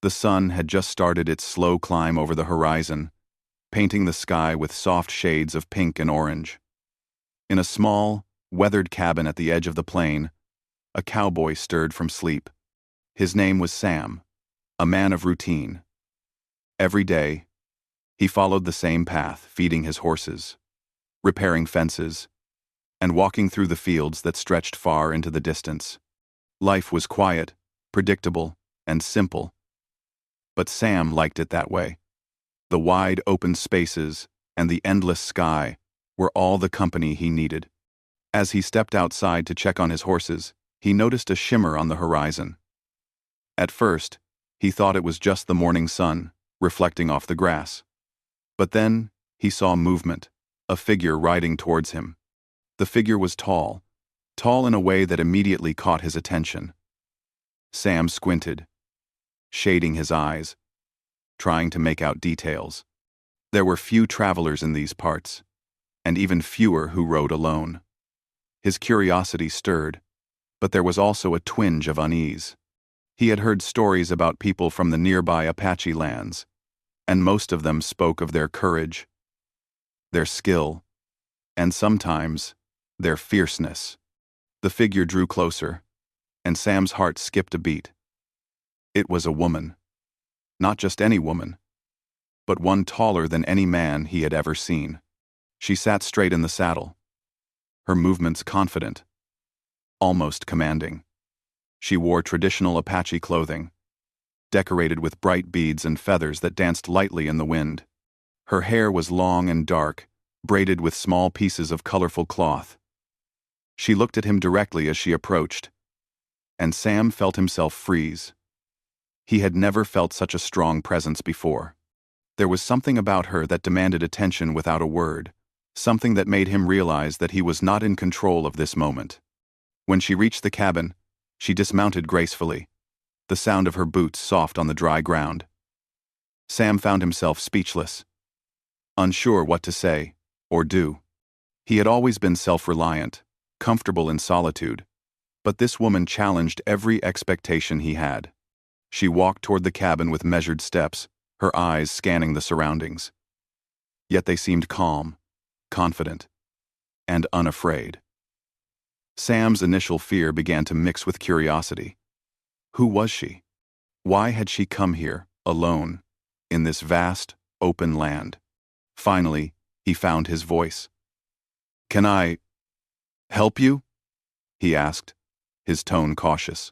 The sun had just started its slow climb over the horizon, painting the sky with soft shades of pink and orange. In a small, weathered cabin at the edge of the plain, a cowboy stirred from sleep. His name was Sam, a man of routine. Every day, he followed the same path, feeding his horses, repairing fences, and walking through the fields that stretched far into the distance. Life was quiet, predictable, and simple. But Sam liked it that way. The wide open spaces and the endless sky were all the company he needed. As he stepped outside to check on his horses, he noticed a shimmer on the horizon. At first, he thought it was just the morning sun, reflecting off the grass. But then, he saw movement, a figure riding towards him. The figure was tall in a way that immediately caught his attention. Sam squinted, shading his eyes, trying to make out details. There were few travelers in these parts, and even fewer who rode alone. His curiosity stirred, but there was also a twinge of unease. He had heard stories about people from the nearby Apache lands, and most of them spoke of their courage, their skill, and sometimes their fierceness. The figure drew closer, and Sam's heart skipped a beat. It was a woman. Not just any woman, but one taller than any man he had ever seen. She sat straight in the saddle, her movements confident, almost commanding. She wore traditional Apache clothing, decorated with bright beads and feathers that danced lightly in the wind. Her hair was long and dark, braided with small pieces of colorful cloth. She looked at him directly as she approached, and Sam felt himself freeze. He had never felt such a strong presence before. There was something about her that demanded attention without a word, something that made him realize that he was not in control of this moment. When she reached the cabin, she dismounted gracefully, the sound of her boots soft on the dry ground. Sam found himself speechless, unsure what to say or do. He had always been self-reliant, comfortable in solitude, but this woman challenged every expectation he had. She walked toward the cabin with measured steps, her eyes scanning the surroundings. Yet they seemed calm, confident, and unafraid. Sam's initial fear began to mix with curiosity. Who was she? Why had she come here, alone, in this vast, open land? Finally, he found his voice. "Can I help you?" he asked, his tone cautious.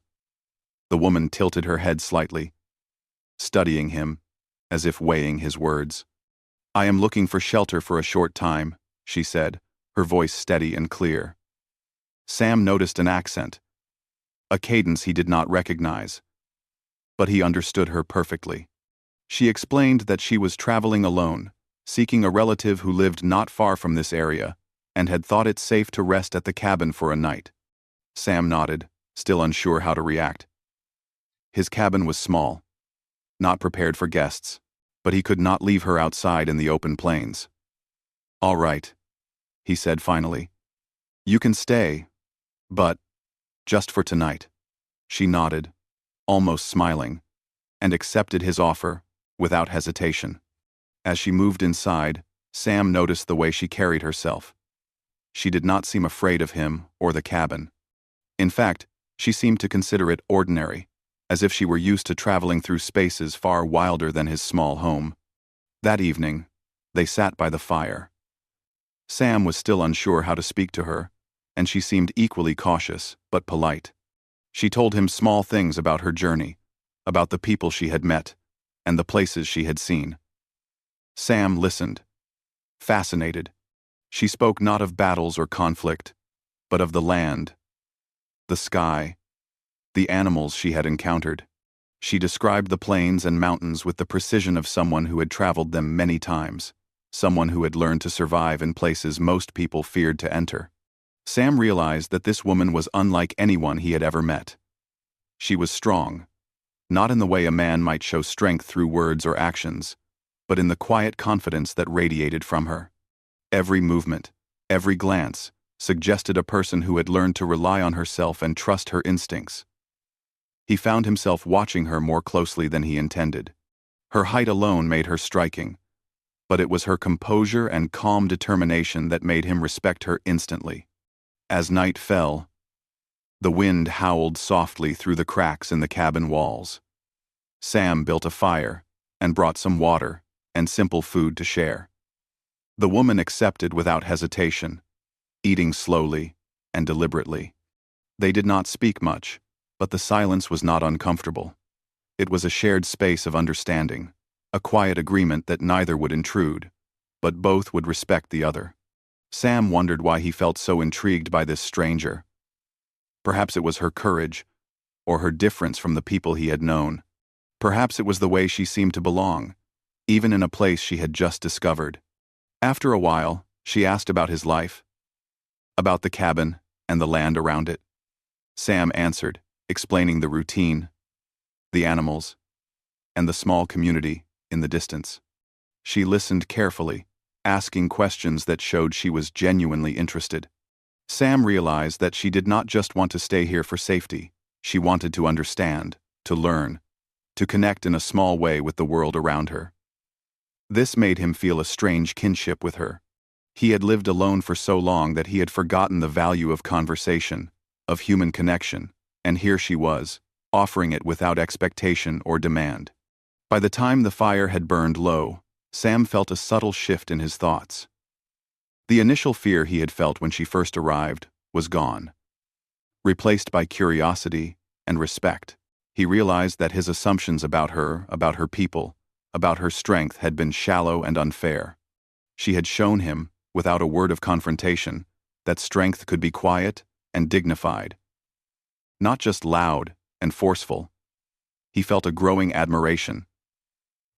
The woman tilted her head slightly, studying him, as if weighing his words. "I am looking for shelter for a short time," she said, her voice steady and clear. Sam noticed an accent, a cadence he did not recognize, but he understood her perfectly. She explained that she was traveling alone, seeking a relative who lived not far from this area, and had thought it safe to rest at the cabin for a night. Sam nodded, still unsure how to react. His cabin was small, not prepared for guests, but he could not leave her outside in the open plains. "All right," he said finally. "You can stay, but just for tonight." She nodded, almost smiling, and accepted his offer without hesitation. As she moved inside, Sam noticed the way she carried herself. She did not seem afraid of him or the cabin. In fact, she seemed to consider it ordinary, as if she were used to traveling through spaces far wilder than his small home. That evening, they sat by the fire. Sam was still unsure how to speak to her, and she seemed equally cautious, but polite. She told him small things about her journey, about the people she had met, and the places she had seen. Sam listened, fascinated. She spoke not of battles or conflict, but of the land, the sky, the animals she had encountered. She described the plains and mountains with the precision of someone who had traveled them many times, someone who had learned to survive in places most people feared to enter. Sam realized that this woman was unlike anyone he had ever met. She was strong, not in the way a man might show strength through words or actions, but in the quiet confidence that radiated from her. Every movement, every glance, suggested a person who had learned to rely on herself and trust her instincts. He found himself watching her more closely than he intended. Her height alone made her striking, but it was her composure and calm determination that made him respect her instantly. As night fell, the wind howled softly through the cracks in the cabin walls. Sam built a fire and brought some water and simple food to share. The woman accepted without hesitation, eating slowly and deliberately. They did not speak much, but the silence was not uncomfortable. It was a shared space of understanding, a quiet agreement that neither would intrude, but both would respect the other. Sam wondered why he felt so intrigued by this stranger. Perhaps it was her courage, or her difference from the people he had known. Perhaps it was the way she seemed to belong, even in a place she had just discovered. After a while, she asked about his life, about the cabin and the land around it. Sam answered, explaining the routine, the animals, and the small community in the distance. She listened carefully, asking questions that showed she was genuinely interested. Sam realized that she did not just want to stay here for safety. She wanted to understand, to learn, to connect in a small way with the world around her. This made him feel a strange kinship with her. He had lived alone for so long that he had forgotten the value of conversation, of human connection, and here she was, offering it without expectation or demand. By the time the fire had burned low, Sam felt a subtle shift in his thoughts. The initial fear he had felt when she first arrived was gone. Replaced by curiosity and respect, he realized that his assumptions about her people, about her strength had been shallow and unfair. She had shown him, without a word of confrontation, that strength could be quiet and dignified, not just loud and forceful. He felt a growing admiration,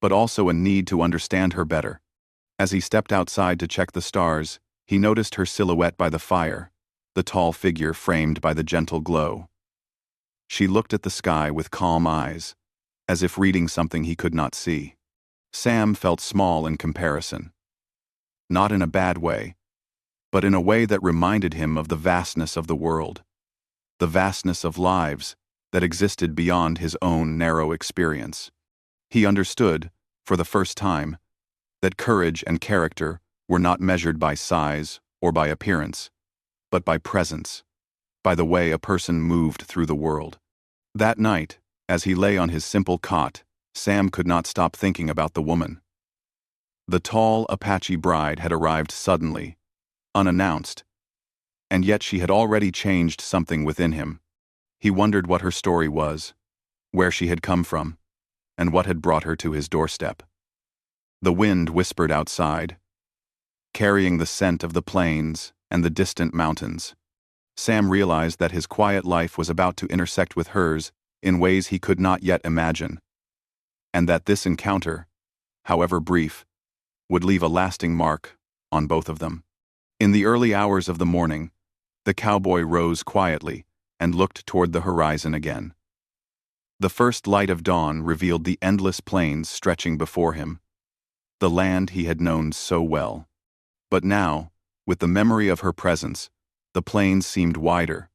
but also a need to understand her better. As he stepped outside to check the stars, he noticed her silhouette by the fire, the tall figure framed by the gentle glow. She looked at the sky with calm eyes, as if reading something he could not see. Sam felt small in comparison. Not in a bad way, but in a way that reminded him of the vastness of the world, the vastness of lives that existed beyond his own narrow experience. He understood, for the first time, that courage and character were not measured by size or by appearance, but by presence, by the way a person moved through the world. That night, as he lay on his simple cot, Sam could not stop thinking about the woman. The tall Apache bride had arrived suddenly, unannounced, and yet she had already changed something within him. He wondered what her story was, where she had come from, and what had brought her to his doorstep. The wind whispered outside, carrying the scent of the plains and the distant mountains. Sam realized that his quiet life was about to intersect with hers in ways he could not yet imagine, and that this encounter, however brief, would leave a lasting mark on both of them. In the early hours of the morning, the cowboy rose quietly and looked toward the horizon again. The first light of dawn revealed the endless plains stretching before him, the land he had known so well. But now, with the memory of her presence, the plains seemed wider,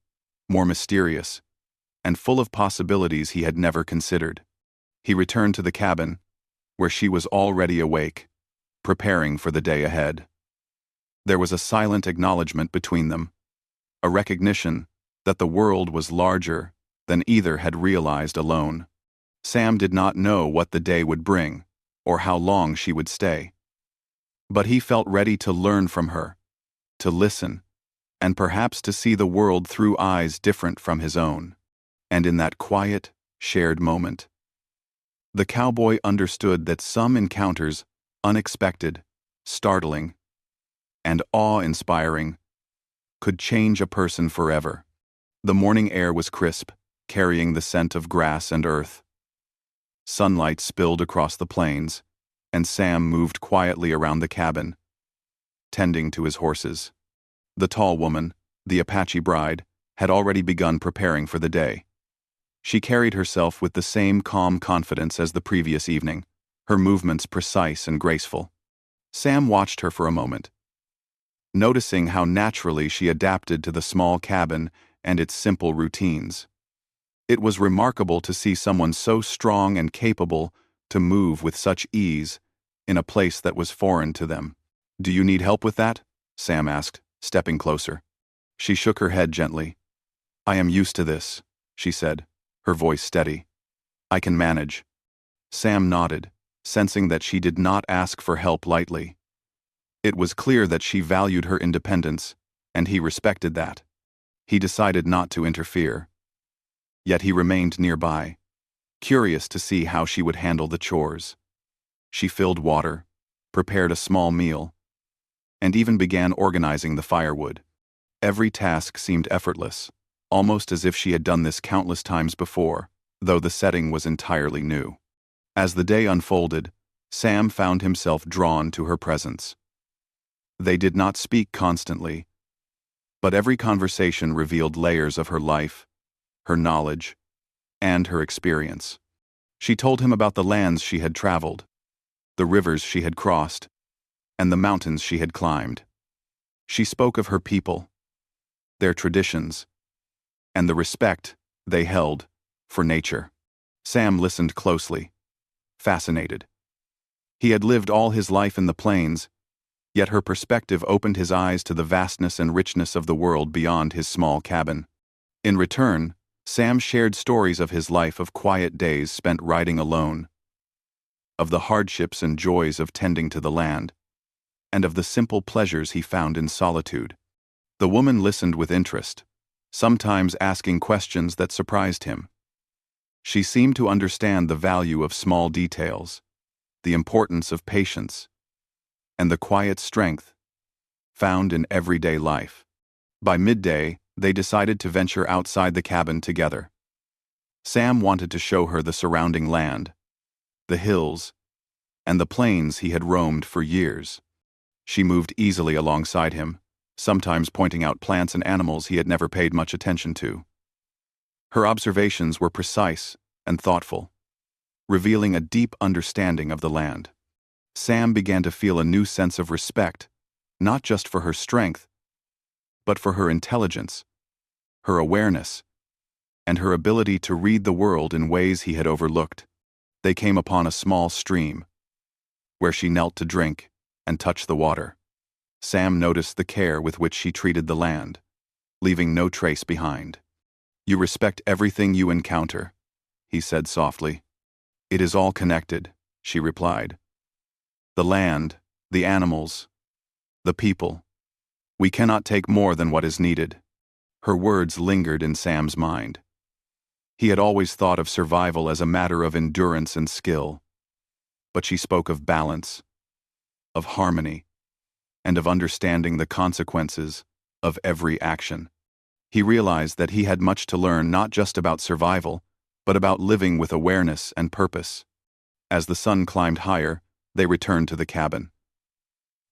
more mysterious, and full of possibilities he had never considered. He returned to the cabin, where she was already awake, preparing for the day ahead. There was a silent acknowledgement between them, a recognition that the world was larger than either had realized alone. Sam did not know what the day would bring, or how long she would stay. But he felt ready to learn from her, to listen, and perhaps to see the world through eyes different from his own. And in that quiet, shared moment, the cowboy understood that some encounters, unexpected, startling, and awe-inspiring, could change a person forever. The morning air was crisp, carrying the scent of grass and earth. Sunlight spilled across the plains, and Sam moved quietly around the cabin, tending to his horses. The tall woman, the Apache bride, had already begun preparing for the day. She carried herself with the same calm confidence as the previous evening, her movements precise and graceful. Sam watched her for a moment, noticing how naturally she adapted to the small cabin and its simple routines. It was remarkable to see someone so strong and capable to move with such ease in a place that was foreign to them. "Do you need help with that?" Sam asked, stepping closer. She shook her head gently. "I am used to this," she said, her voice steady. "I can manage." Sam nodded, sensing that she did not ask for help lightly. It was clear that she valued her independence, and he respected that. He decided not to interfere. Yet he remained nearby, curious to see how she would handle the chores. She filled water, prepared a small meal, and even began organizing the firewood. Every task seemed effortless, almost as if she had done this countless times before, though the setting was entirely new. As the day unfolded, Sam found himself drawn to her presence. They did not speak constantly, but every conversation revealed layers of her life, her knowledge, and her experience. She told him about the lands she had traveled, the rivers she had crossed, and the mountains she had climbed. She spoke of her people, their traditions, and the respect they held for nature. Sam listened closely, fascinated. He had lived all his life in the plains, yet her perspective opened his eyes to the vastness and richness of the world beyond his small cabin. In return, Sam shared stories of his life of quiet days spent riding alone, of the hardships and joys of tending to the land, and of the simple pleasures he found in solitude. The woman listened with interest, sometimes asking questions that surprised him. She seemed to understand the value of small details, the importance of patience, and the quiet strength found in everyday life. By midday, they decided to venture outside the cabin together. Sam wanted to show her the surrounding land, the hills, and the plains he had roamed for years. She moved easily alongside him, sometimes pointing out plants and animals he had never paid much attention to. Her observations were precise and thoughtful, revealing a deep understanding of the land. Sam began to feel a new sense of respect, not just for her strength, but for her intelligence, her awareness, and her ability to read the world in ways he had overlooked. They came upon a small stream, where she knelt to drink and touch the water. Sam noticed the care with which she treated the land, leaving no trace behind. "You respect everything you encounter," he said softly. "It is all connected," she replied. "The land, the animals, the people. We cannot take more than what is needed." Her words lingered in Sam's mind. He had always thought of survival as a matter of endurance and skill, but she spoke of balance, of harmony, and of understanding the consequences of every action. He realized that he had much to learn, not just about survival, but about living with awareness and purpose. As the sun climbed higher, they returned to the cabin.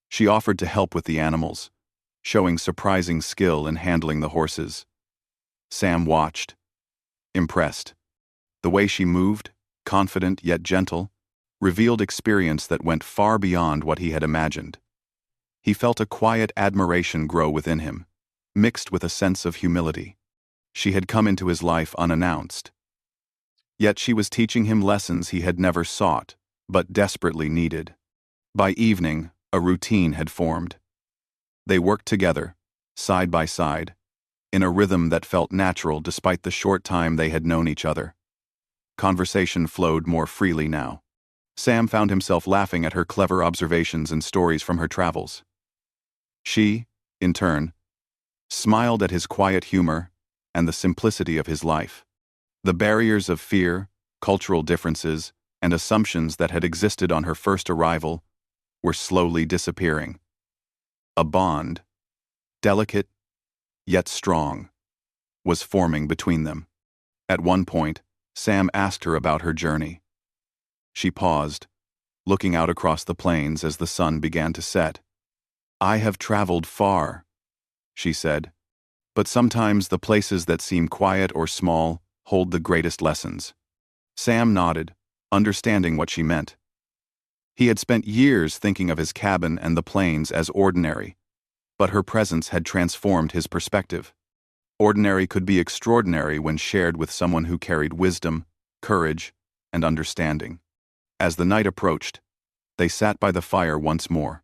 She offered to help with the animals, showing surprising skill in handling the horses. Sam watched, impressed. The way she moved, confident yet gentle, revealed experience that went far beyond what he had imagined. He felt a quiet admiration grow within him, mixed with a sense of humility. She had come into his life unannounced. Yet she was teaching him lessons he had never sought, but desperately needed. By evening, a routine had formed. They worked together, side by side, in a rhythm that felt natural despite the short time they had known each other. Conversation flowed more freely now. Sam found himself laughing at her clever observations and stories from her travels. She, in turn, smiled at his quiet humor and the simplicity of his life. The barriers of fear, cultural differences, and assumptions that had existed on her first arrival were slowly disappearing. A bond, delicate yet strong, was forming between them. At one point, Sam asked her about her journey. She paused, looking out across the plains as the sun began to set. "I have traveled far," she said, "but sometimes the places that seem quiet or small hold the greatest lessons." Sam nodded, understanding what she meant. He had spent years thinking of his cabin and the plains as ordinary, but her presence had transformed his perspective. Ordinary could be extraordinary when shared with someone who carried wisdom, courage, and understanding. As the night approached, they sat by the fire once more.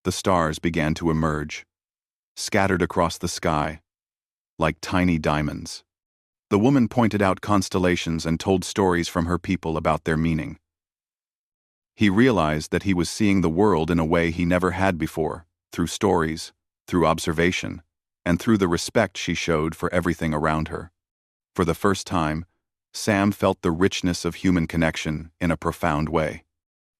The stars began to emerge, scattered across the sky, like tiny diamonds. The woman pointed out constellations and told stories from her people about their meaning. He realized that he was seeing the world in a way he never had before, through stories, through observation, and through the respect she showed for everything around her. For the first time, Sam felt the richness of human connection in a profound way.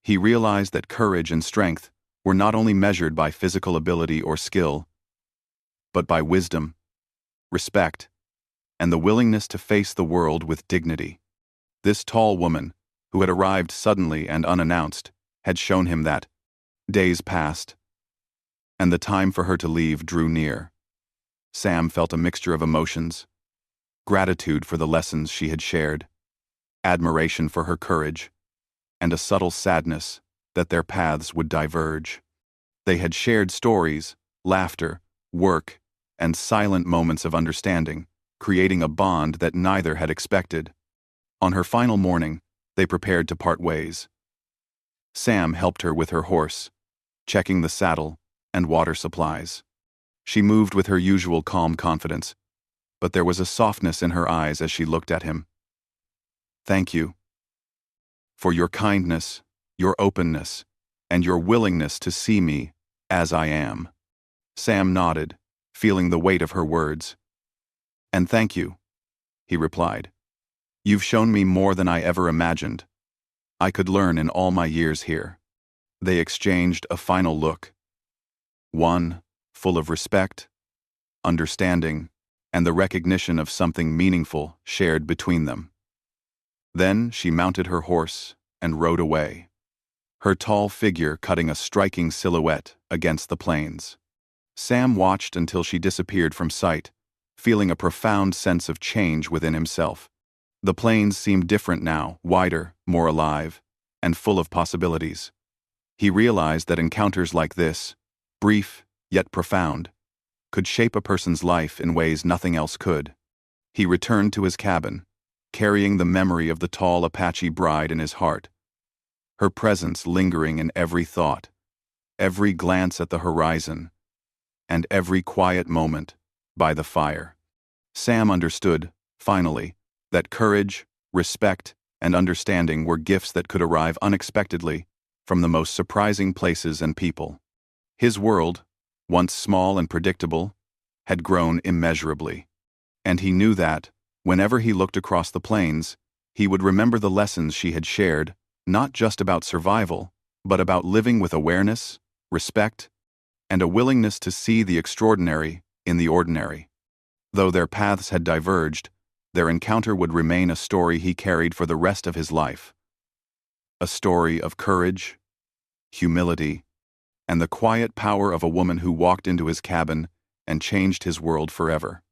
He realized that courage and strength were not only measured by physical ability or skill, but by wisdom, respect, and the willingness to face the world with dignity. This tall woman, who had arrived suddenly and unannounced, had shown him that. Days passed, and the time for her to leave drew near. Sam felt a mixture of emotions: gratitude for the lessons she had shared, admiration for her courage, and a subtle sadness that their paths would diverge. They had shared stories, laughter, work, and silent moments of understanding, creating a bond that neither had expected. On her final morning, they prepared to part ways. Sam helped her with her horse, checking the saddle and water supplies. She moved with her usual calm confidence, but there was a softness in her eyes as she looked at him. "Thank you for your kindness, your openness, and your willingness to see me as I am." Sam nodded, feeling the weight of her words. "And thank you," he replied. "You've shown me more than I ever imagined I could learn in all my years here." They exchanged a final look, one full of respect, understanding, and the recognition of something meaningful shared between them. Then she mounted her horse and rode away, her tall figure cutting a striking silhouette against the plains. Sam watched until she disappeared from sight, feeling a profound sense of change within himself. The plains seemed different now, wider, more alive, and full of possibilities. He realized that encounters like this, brief yet profound, could shape a person's life in ways nothing else could. He returned to his cabin, carrying the memory of the tall Apache bride in his heart, her presence lingering in every thought, every glance at the horizon, and every quiet moment by the fire. Sam understood, finally, that courage, respect, and understanding were gifts that could arrive unexpectedly from the most surprising places and people. His world, once small and predictable, had grown immeasurably, and he knew that, whenever he looked across the plains, he would remember the lessons she had shared, not just about survival, but about living with awareness, respect, and a willingness to see the extraordinary in the ordinary. Though their paths had diverged, their encounter would remain a story he carried for the rest of his life. A story of courage, humility, and the quiet power of a woman who walked into his cabin and changed his world forever.